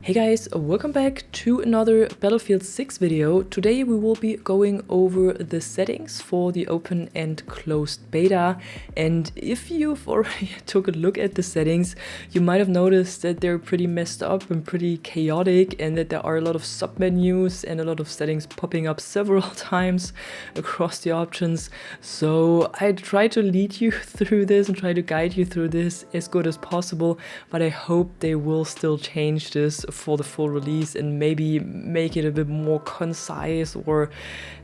Hey guys, welcome back to another Battlefield 6 video. Today we will be going over the settings for the open and closed beta, and if you've already took a look at the settings, you might have noticed that they're pretty messed up and pretty chaotic, and that there are a lot of submenus and a lot of settings popping up several times across the options. So I try to lead you through this and try to guide you through this as good as possible, but I hope they will still change this for the full release and maybe make it a bit more concise or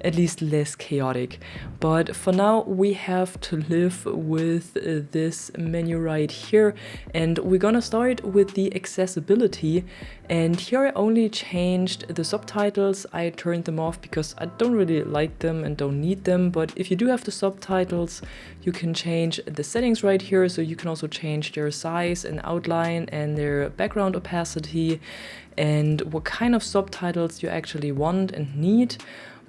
at least less chaotic. But for now we have to live with this menu right here, and we're gonna start with the accessibility. And here I only changed the subtitles. I turned them off because I don't really like them and don't need them, but if you do have the subtitles, you can change the settings right here, so you can also change their size and outline and their background opacity and what kind of subtitles you actually want and need.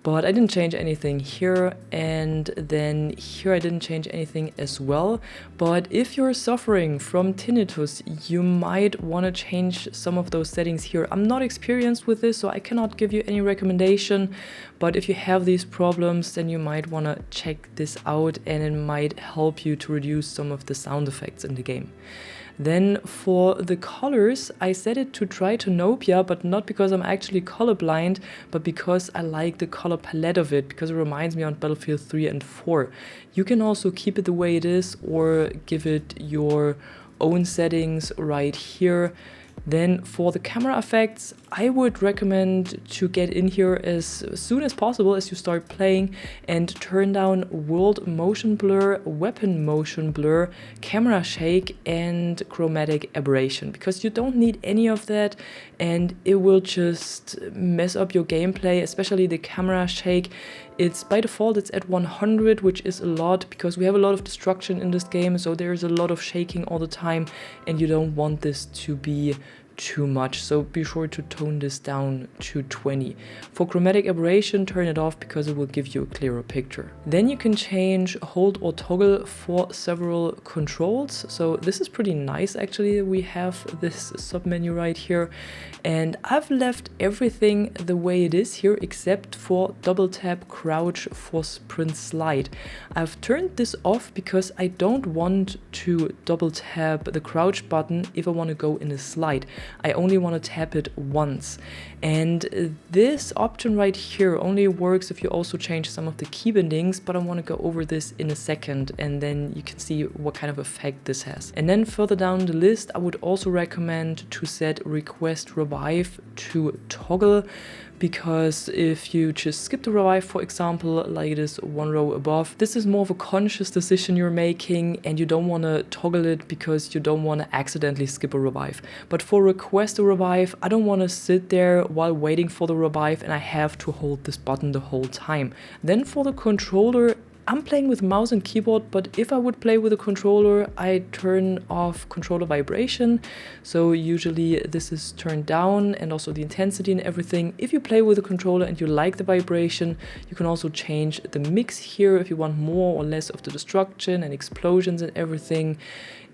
But I didn't change anything here, and then here I didn't change anything as well. But if you're suffering from tinnitus, you might want to change some of those settings here. I'm not experienced with this, so I cannot give you any recommendation, but if you have these problems, then you might want to check this out, and it might help you to reduce some of the sound effects in the game. Then for the colors, I set it to Tritonopia, but not because I'm actually colorblind, but because I like the color palette of it, because it reminds me on Battlefield 3 and 4. You can also keep it the way it is or give it your own settings right here. Then for the camera effects, I would recommend to get in here as soon as possible as you start playing and turn down world motion blur, weapon motion blur, camera shake, and chromatic aberration, because you don't need any of that and it will just mess up your gameplay, especially the camera shake. It's by default it's at 100, which is a lot because we have a lot of destruction in this game, so there's a lot of shaking all the time and you don't want this to be too much, so be sure to tone this down to 20. For chromatic aberration, turn it off because it will give you a clearer picture. Then you can change hold or toggle for several controls. So this is pretty nice actually. We have this submenu right here, and I've left everything the way it is here except for double tap, crouch, for sprint, slide. I've turned this off because I don't want to double tap the crouch button if I want to go in a slide. I only want to tap it once, and this option right here only works if you also change some of the key bindings, but I want to go over this in a second and then you can see what kind of effect this has. And then further down the list, I would also recommend to set request revive to toggle, because if you just skip the revive, for example, like it is one row above, this is more of a conscious decision you're making and you don't want to toggle it because you don't want to accidentally skip a revive. But for request a revive, I don't want to sit there while waiting for the revive and I have to hold this button the whole time. Then for the controller, I'm playing with mouse and keyboard, but if I would play with a controller, I turn off controller vibration. So usually this is turned down, and also the intensity and everything. If you play with a controller and you like the vibration, you can also change the mix here if you want more or less of the destruction and explosions and everything.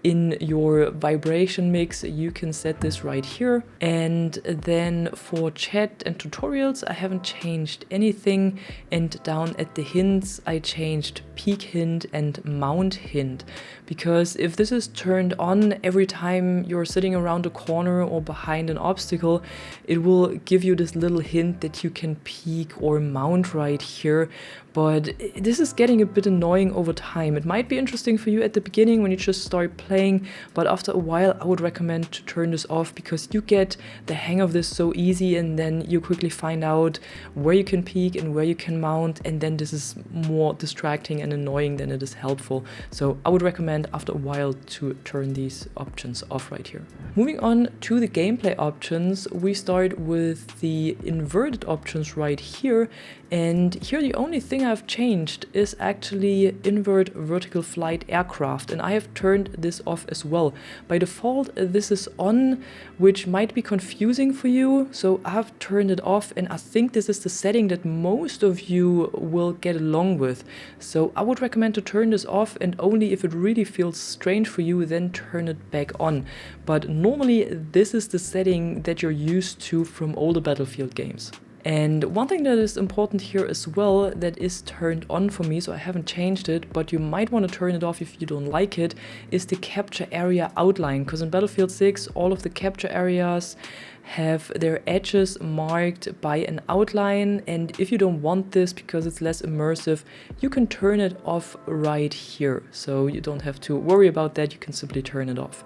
In your vibration mix, you can set this right here. And then for chat and tutorials, I haven't changed anything. And down at the hints, I changed peek hint and mount hint, because if this is turned on every time you're sitting around a corner or behind an obstacle, it will give you this little hint that you can peek or mount right here. But this is getting a bit annoying over time. It might be interesting for you at the beginning when you just start playing, but after a while I would recommend to turn this off, because you get the hang of this so easy and then you quickly find out where you can peek and where you can mount, and then this is more distracting and annoying than it is helpful. So I would recommend after a while to turn these options off right here. Moving on to the gameplay options, we start with the inverted options right here, and here the only thing I've changed is actually invert vertical flight aircraft, and I have turned this off as well. By default, this is on, which might be confusing for you, so I've turned it off, and I think this is the setting that most of you will get along with. So I would recommend to turn this off, and only if it really feels strange for you, then turn it back on. But normally this is the setting that you're used to from older Battlefield games. And one thing that is important here as well that is turned on for me, so I haven't changed it, but you might want to turn it off if you don't like it, is the capture area outline. Because in Battlefield 6, all of the capture areas have their edges marked by an outline, and if you don't want this because it's less immersive, you can turn it off right here. So you don't have to worry about that, you can simply turn it off.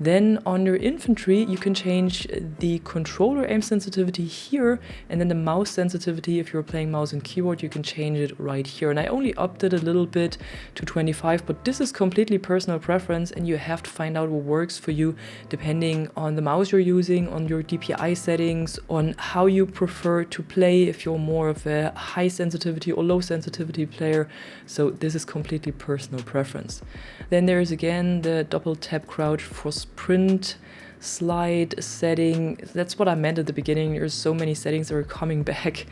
Then under Infantry, you can change the controller aim sensitivity here, and then the mouse sensitivity, if you're playing mouse and keyboard, you can change it right here. And I only upped it a little bit to 25, but this is completely personal preference, and you have to find out what works for you depending on the mouse you're using, on your DPI settings, on how you prefer to play, if you're more of a high sensitivity or low sensitivity player. So this is completely personal preference. Then there's again the double tap crouch for sprint slide setting. That's what I meant at the beginning. There's so many settings that are coming back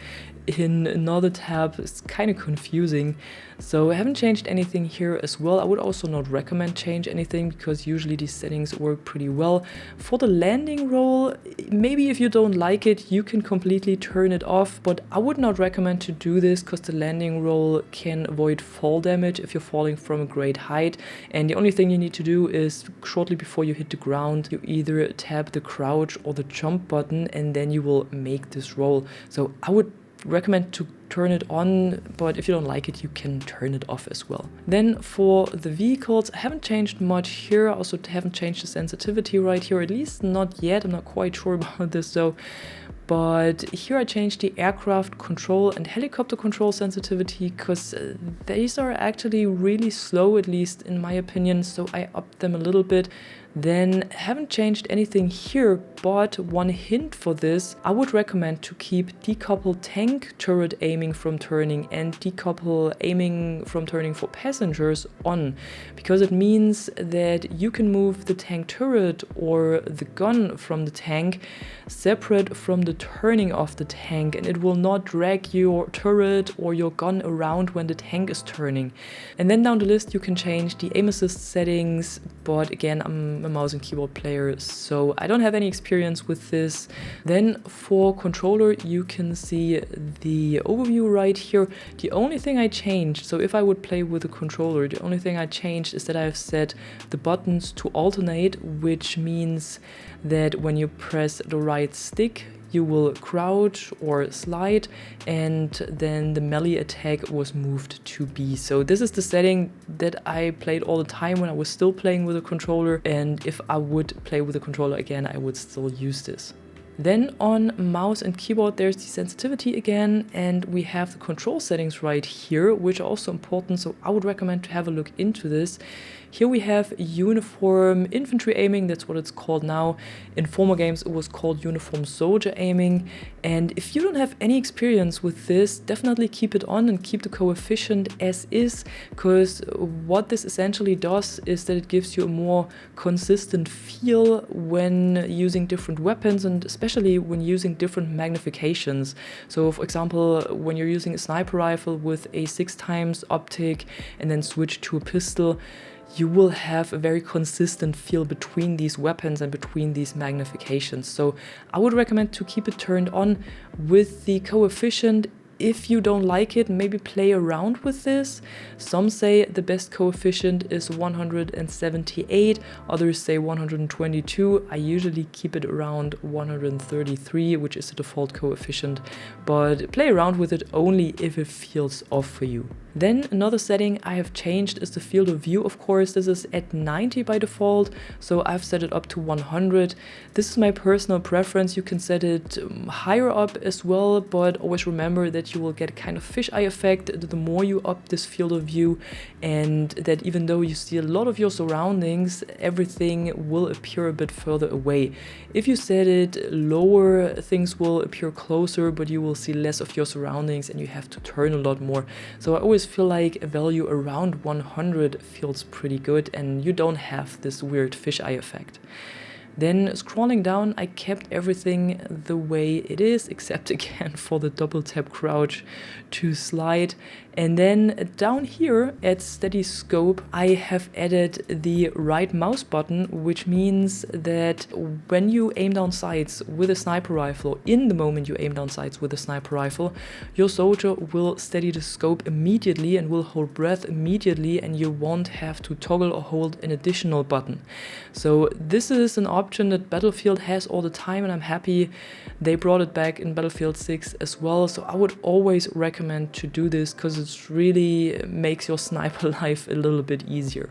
in another tab. It's kind of confusing. So I haven't changed anything here as well. I would also not recommend change anything because usually these settings work pretty well. For the landing roll, maybe if you don't like it, you can completely turn it off, but I would not recommend to do this because the landing roll can avoid fall damage if you're falling from a great height. And the only thing you need to do is shortly before you hit the ground, you either tap the crouch or the jump button, and then you will make this roll. So I would recommend to turn it on, but if you don't like it, you can turn it off as well. Then for the vehicles, I haven't changed much here. I also haven't changed the sensitivity right here, at least not yet. I'm not quite sure about this though. But here I changed the aircraft control and helicopter control sensitivity because these are actually really slow, at least in my opinion, so I upped them a little bit. Then haven't changed anything here, but one hint for this, I would recommend to keep decouple tank turret aiming from turning and decouple aiming from turning for passengers on, because it means that you can move the tank turret or the gun from the tank separate from the turning of the tank, and it will not drag your turret or your gun around when the tank is turning. And then down the list you can change the aim assist settings, but again, I'm a mouse and keyboard player, so I don't have any experience with this. Then for controller, you can see the overview right here. The only thing I changed, so if I would play with a controller, the only thing I changed is that I've set the buttons to alternate, which means that when you press the right stick, you will crouch or slide, and then the melee attack was moved to B. So this is the setting that I played all the time when I was still playing with a controller, and if I would play with a controller again, I would still use this. Then on mouse and keyboard, there's the sensitivity again, and we have the control settings right here, which are also important, so I would recommend to have a look into this. Here we have uniform infantry aiming, that's what it's called now. In former games it was called uniform soldier aiming, and if you don't have any experience with this, definitely keep it on and keep the coefficient as is, because what this essentially does is that it gives you a more consistent feel when using different weapons, and especially when using different magnifications. So for example, when you're using a sniper rifle with a 6x optic and then switch to a pistol, you will have a very consistent feel between these weapons and between these magnifications. So I would recommend to keep it turned on with the coefficient. If you don't like it, maybe play around with this. Some say the best coefficient is 178, others say 122. I usually keep it around 133, which is the default coefficient, but play around with it only if it feels off for you. Then another setting I have changed is the field of view. Of course, this is at 90 by default, so I've set it up to 100. This is my personal preference. You can set it higher up as well, but always remember that you will get a kind of fisheye effect the more you up this field of view, and that even though you see a lot of your surroundings, everything will appear a bit further away. If you set it lower, things will appear closer, but you will see less of your surroundings and you have to turn a lot more. So I always feel like a value around 100 feels pretty good and you don't have this weird fisheye effect. Then scrolling down, I kept everything the way it is, except again for the double tap crouch to slide. And then down here at steady scope, I have added the right mouse button, which means that when you aim down sights with a sniper rifle, in the moment you aim down sights with a sniper rifle, your soldier will steady the scope immediately and will hold breath immediately, and you won't have to toggle or hold an additional button. So this is an option that Battlefield has all the time, and I'm happy they brought it back in Battlefield 6 as well. So I would always recommend to do this because it really makes your sniper life a little bit easier.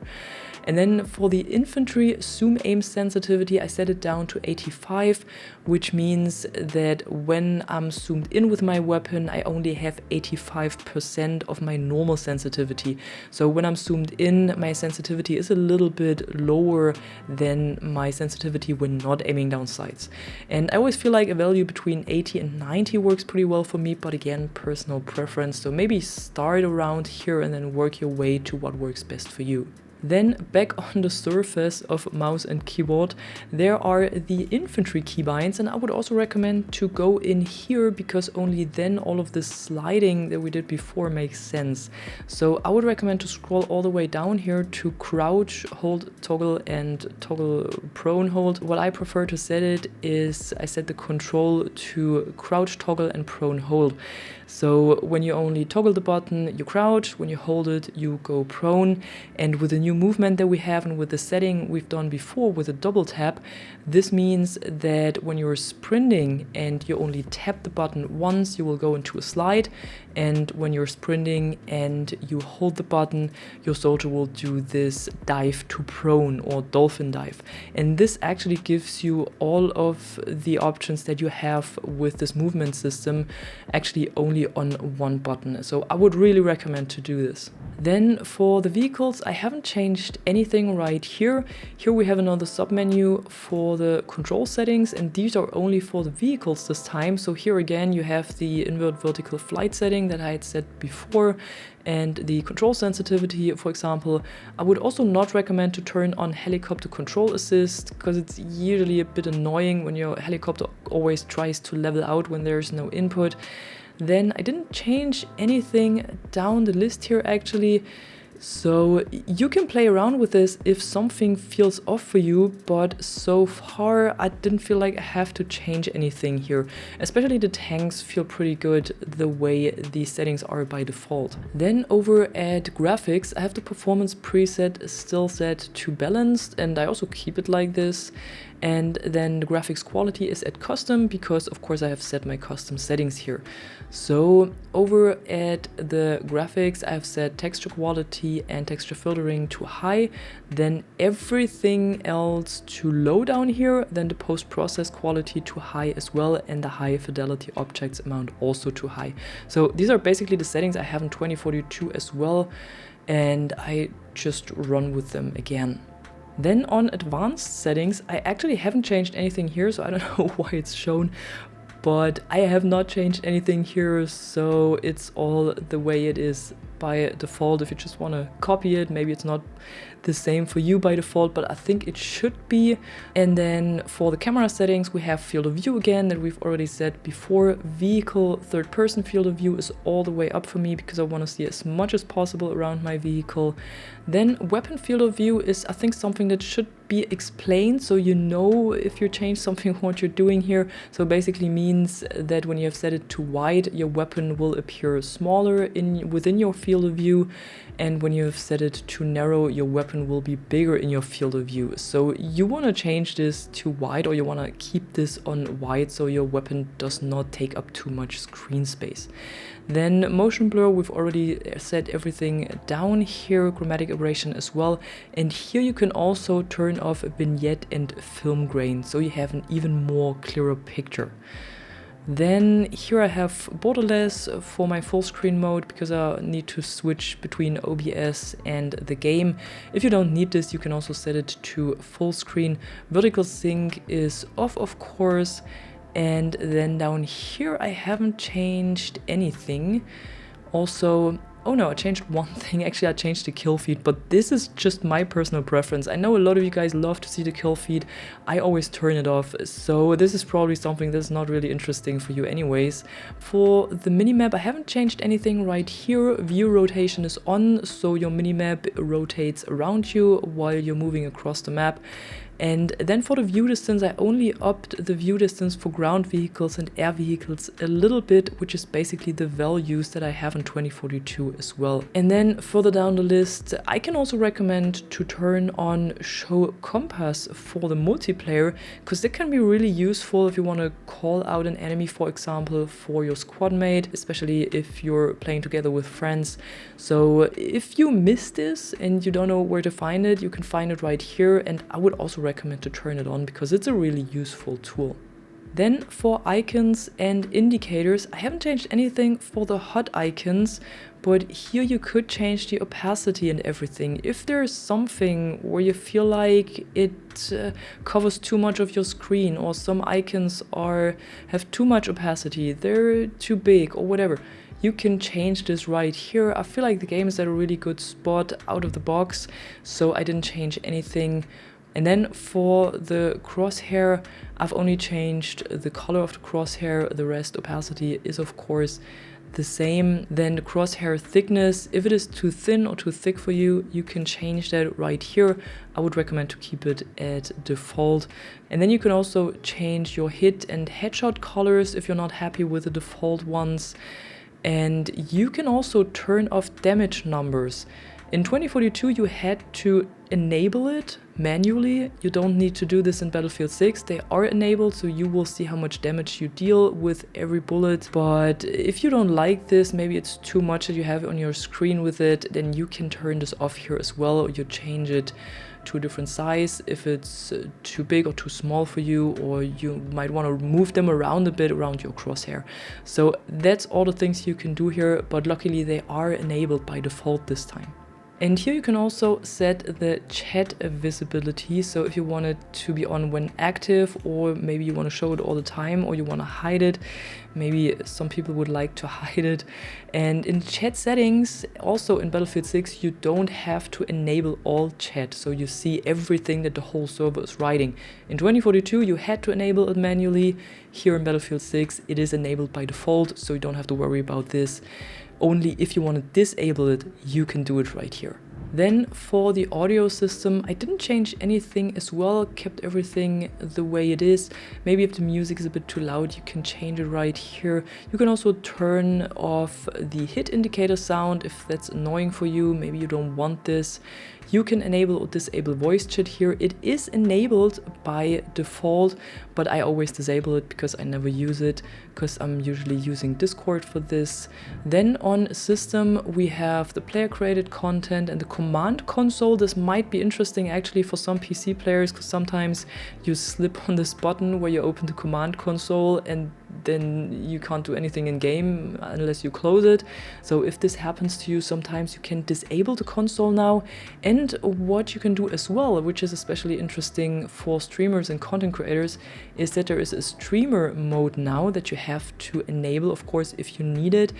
And then for the infantry zoom aim sensitivity, I set it down to 85, which means that when I'm zoomed in with my weapon, I only have 85% of my normal sensitivity. So when I'm zoomed in, my sensitivity is a little bit lower than my sensitivity when not aiming down sights. And I always feel like a value between 80 and 90 works pretty well for me, but again, personal preference. So maybe start around here and then work your way to what works best for you. Then back on the surface of mouse and keyboard, there are the infantry keybinds, and I would also recommend to go in here because only then all of this sliding that we did before makes sense. So I would recommend to scroll all the way down here to crouch, hold toggle, and toggle prone hold. What I prefer to set it is I set the control to crouch, toggle, and prone hold. So when you only toggle the button, you crouch, when you hold it, you go prone. And with the new movement that we have and with the setting we've done before with a double tap, this means that when you're sprinting and you only tap the button once, you will go into a slide. And when you're sprinting and you hold the button, your soldier will do this dive to prone or dolphin dive. And this actually gives you all of the options that you have with this movement system actually only on one button. So I would really recommend to do this. Then for the vehicles, I haven't changed anything right here. Here we have another submenu for the control settings, and these are only for the vehicles this time. So here again, you have the invert vertical flight setting that I had set before, and the control sensitivity, for example. I would also not recommend to turn on helicopter control assist because it's usually a bit annoying when your helicopter always tries to level out when there's no input. Then I didn't change anything down the list here actually. So you can play around with this if something feels off for you, but so far I didn't feel like I have to change anything here. Especially the tanks feel pretty good the way these settings are by default. Then over at graphics, I have the performance preset still set to balanced, and I also keep it like this. And then the graphics quality is at custom because of course I have set my custom settings here. So over at the graphics, I have set texture quality and texture filtering to high, then everything else to low down here, then the post-process quality to high as well, and the high fidelity objects amount also to high. So these are basically the settings I have in 2042 as well, and I just run with them again. Then on advanced settings, I actually haven't changed anything here, so I don't know why it's shown, but I have not changed anything here, so it's all the way it is by default. If you just want to copy it, maybe it's not the same for you by default, but I think it should be. And then for the camera settings, we have field of view again that we've already said before. Vehicle third person field of view is all the way up for me because I want to see as much as possible around my vehicle. Then weapon field of view is, I think, something that should be explained so you know if you change something what you're doing here. So basically means that when you have set it to wide, your weapon will appear smaller within your field of view, and when you have set it to narrow, your weapon will be bigger in your field of view. So you want to change this to wide, or you want to keep this on wide so your weapon does not take up too much screen space. Then motion blur, we've already set everything down here, chromatic aberration as well, and here you can also turn off vignette and film grain so you have an even more clearer picture. Then here I have borderless for my full screen mode because I need to switch between OBS and the game. If you don't need this, you can also set it to full screen. Vertical sync is off, of course. And then down here I haven't changed anything. Also Oh no, I changed one thing. Actually, I changed the kill feed, but this is just my personal preference. I know a lot of you guys love to see the kill feed. I always turn it off, so this is probably something that's not really interesting for you anyways. For the minimap, I haven't changed anything right here. View rotation is on, so your minimap rotates around you while you're moving across the map. And then for the view distance, I only upped the view distance for ground vehicles and air vehicles a little bit, which is basically the values that I have in 2042 as well. And then further down the list, I can also recommend to turn on show compass for the multiplayer, because that can be really useful if you want to call out an enemy, for example, for your squad mate, especially if you're playing together with friends. So if you miss this and you don't know where to find it, you can find it right here, and I would also recommend to turn it on because it's a really useful tool. Then for icons and indicators, I haven't changed anything for the HUD icons, but here you could change the opacity and everything. If there's something where you feel like it covers too much of your screen, or some icons have too much opacity, they're too big or whatever, you can change this right here. I feel like the game is at a really good spot out of the box, so I didn't change anything. And then for the crosshair, I've only changed the color of the crosshair. The rest opacity is of course the same. Then the crosshair thickness, if it is too thin or too thick for you, you can change that right here. I would recommend to keep it at default. And then you can also change your hit and headshot colors if you're not happy with the default ones. And you can also turn off damage numbers. In 2042, you had to enable it manually. You don't need to do this in Battlefield 6. They are enabled, so you will see how much damage you deal with every bullet. But if you don't like this, maybe it's too much that you have on your screen with it, then you can turn this off here as well, or you change it to a different size if it's too big or too small for you, or you might want to move them around a bit around your crosshair. So that's all the things you can do here, but luckily they are enabled by default this time. And here you can also set the chat visibility, so if you want it to be on when active, or maybe you want to show it all the time, or you want to hide it. Maybe some people would like to hide it. And in chat settings, also in Battlefield 6, you don't have to enable all chat, so you see everything that the whole server is writing. In 2042, you had to enable it manually. Here in Battlefield 6, it is enabled by default, so you don't have to worry about this. Only if you want to disable it, you can do it right here. Then for the audio system, I didn't change anything as well, kept everything the way it is. Maybe if the music is a bit too loud, you can change it right here. You can also turn off the hit indicator sound if that's annoying for you. Maybe you don't want this. You can enable or disable voice chat here. It is enabled by default, but I always disable it because I never use it, because I'm usually using Discord for this. Then on system, we have the player created content and the command console. This might be interesting actually for some PC players, because sometimes you slip on this button where you open the command console and then you can't do anything in game unless you close it. So if this happens to you, sometimes you can disable the console now. And what you can do as well, which is especially interesting for streamers and content creators, is that there is a streamer mode now that you have to enable, of course, if you need it.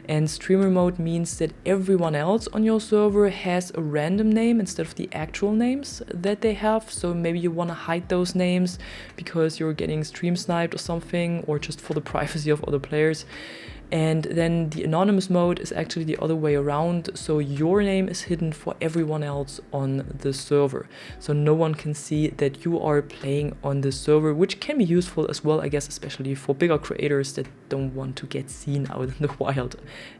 And streamer mode means that everyone else on your server has a random name instead of the actual names that they have. So maybe you want to hide those names because you're getting stream sniped or something, or just for the privacy of other players. And then the anonymous mode is actually the other way around, so your name is hidden for everyone else on the server. So no one can see that you are playing on the server, which can be useful as well, I guess, especially for bigger creators that don't want to get seen out in the wild.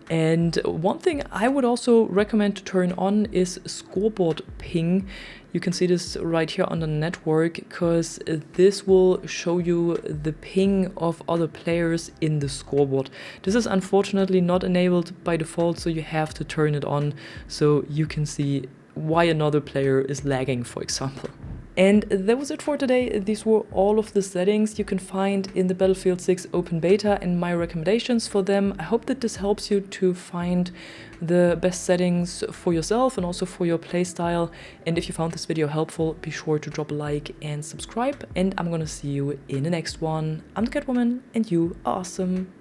And one thing I would also recommend to turn on is scoreboard ping. You can see this right here on the network, because this will show you the ping of other players in the scoreboard. This is unfortunately not enabled by default, so you have to turn it on so you can see why another player is lagging, for example. And that was it for today. These were all of the settings you can find in the Battlefield 6 open beta and my recommendations for them. I hope that this helps you to find the best settings for yourself and also for your playstyle. And if you found this video helpful, be sure to drop a like and subscribe. And I'm gonna see you in the next one. I'm the Catwoman, and you are awesome.